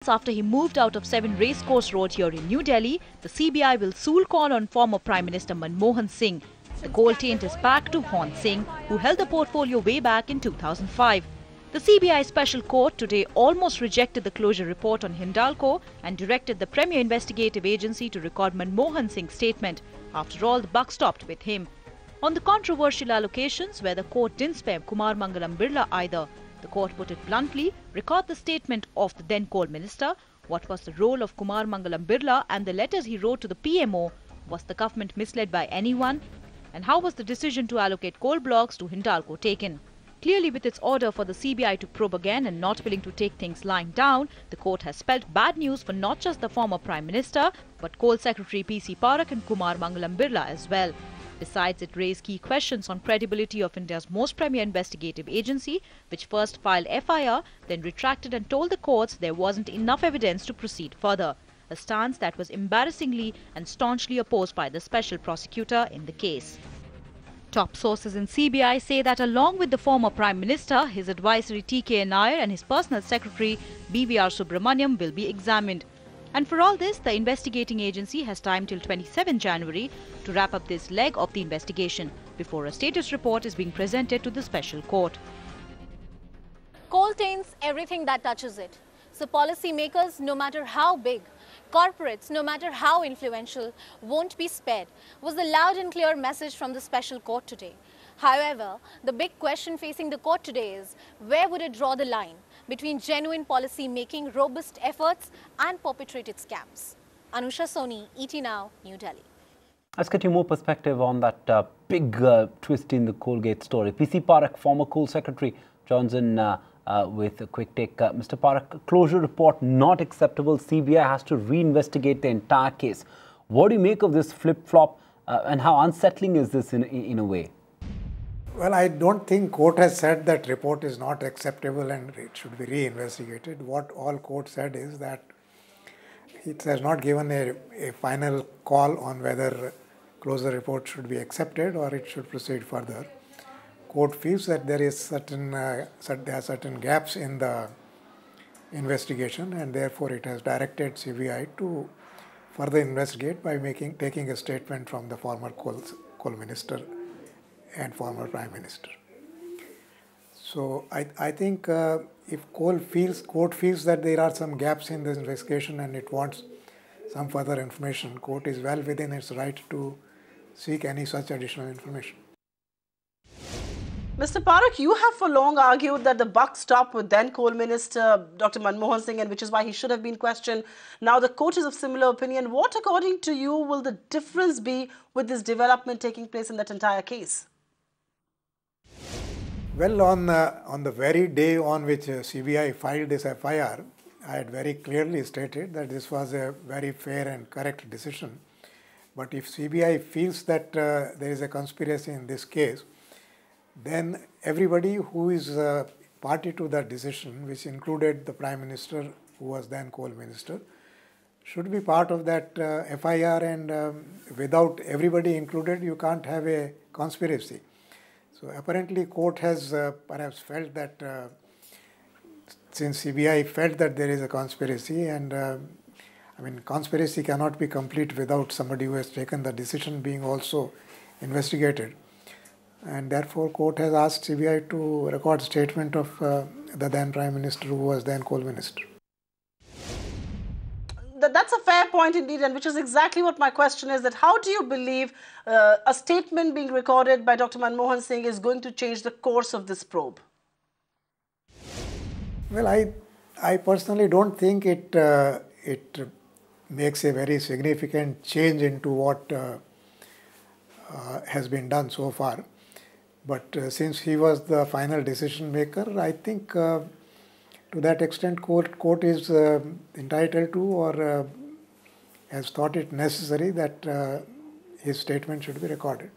After he moved out of 7 Racecourse Road here in New Delhi, the CBI will soon call on former Prime Minister Manmohan Singh. The coal taint is back to haunt Singh, who held the portfolio way back in 2005. The CBI Special Court today almost rejected the closure report on Hindalco and directed the Premier Investigative Agency to record Manmohan Singh's statement. After all, the buck stopped with him. On the controversial allocations, where the court didn't spare Kumar Birla either, the court put it bluntly: record the statement of the then Coal Minister. What was the role of Kumar Birla and the letters he wrote to the PMO? Was the government misled by anyone? And how was the decision to allocate coal blocks to Hindalco taken? Clearly, with its order for the CBI to probe again and not willing to take things lying down, the court has spelled bad news for not just the former Prime Minister, but Coal Secretary PC Parakh and Kumar Birla as well. Besides, it raised key questions on credibility of India's most premier investigative agency, which first filed FIR, then retracted and told the courts there wasn't enough evidence to proceed further. A stance that was embarrassingly and staunchly opposed by the special prosecutor in the case. Top sources in CBI say that along with the former Prime Minister, his advisory TK Nair and his personal secretary BVR Subramaniam will be examined. And for all this, the investigating agency has time till 27 January to wrap up this leg of the investigation before a status report is being presented to the special court. Coal taints everything that touches it. So policymakers, no matter how big, corporates, no matter how influential, won't be spared, was the loud and clear message from the special court today. However, the big question facing the court today is, where would it draw the line between genuine policy making, robust efforts and perpetrated scams? Anusha Soni, ET Now, New Delhi. Let's get you more perspective on that big twist in the Coalgate story. PC Parakh, former Coal Secretary, joins in with a quick take. Mr. Parakh, closure report not acceptable. CBI has to reinvestigate the entire case. What do you make of this flip-flop and how unsettling is this in a way? Well, I don't think court has said that report is not acceptable and it should be reinvestigated. What all court said is that it has not given a final call on whether closure report should be accepted or it should proceed further. Court feels that there are certain gaps in the investigation and therefore it has directed CBI to further investigate by taking a statement from the former coal minister and former Prime Minister. So I think if court feels that there are some gaps in this investigation and it wants some further information, court is well within its right to seek any such additional information. Mr. Parakh, you have for long argued that the buck stopped with then Coal Minister Dr. Manmohan Singh, and which is why he should have been questioned. Now the court is of similar opinion. What, according to you, will the difference be with this development taking place in that entire case? Well, on the very day on which CBI filed this FIR, I had very clearly stated that this was a very fair and correct decision. But if CBI feels that there is a conspiracy in this case, then everybody who is party to that decision, which included the Prime Minister, who was then Coal Minister, should be part of that FIR, and without everybody included, you can't have a conspiracy. So apparently court has perhaps felt that since CBI felt that there is a conspiracy, and I mean, conspiracy cannot be complete without somebody who has taken the decision being also investigated. And therefore, court has asked CBI to record statement of the then Prime Minister, who was then Coal Minister. That's a fair point indeed, and which is exactly what my question is, that how do you believe a statement being recorded by Dr. Manmohan Singh is going to change the course of this probe? Well, I personally don't think it makes a very significant change into what has been done so far. But since he was the final decision maker, I think to that extent court is entitled to, or has thought it necessary, that his statement should be recorded.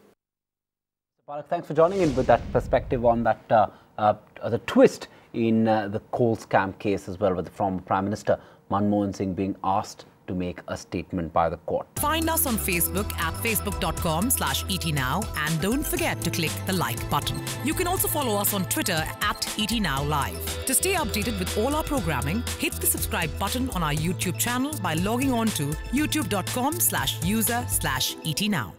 Parakh, thanks for joining in with that perspective on that the twist in the coal scam case as well, with the former Prime Minister Manmohan Singh being asked to make a statement by the court. Find us on Facebook at facebook.com/ETNow and don't forget to click the like button. You can also follow us on Twitter at ETNowLive. To stay updated with all our programming, hit the subscribe button on our YouTube channel by logging on to youtube.com/user/ETNow.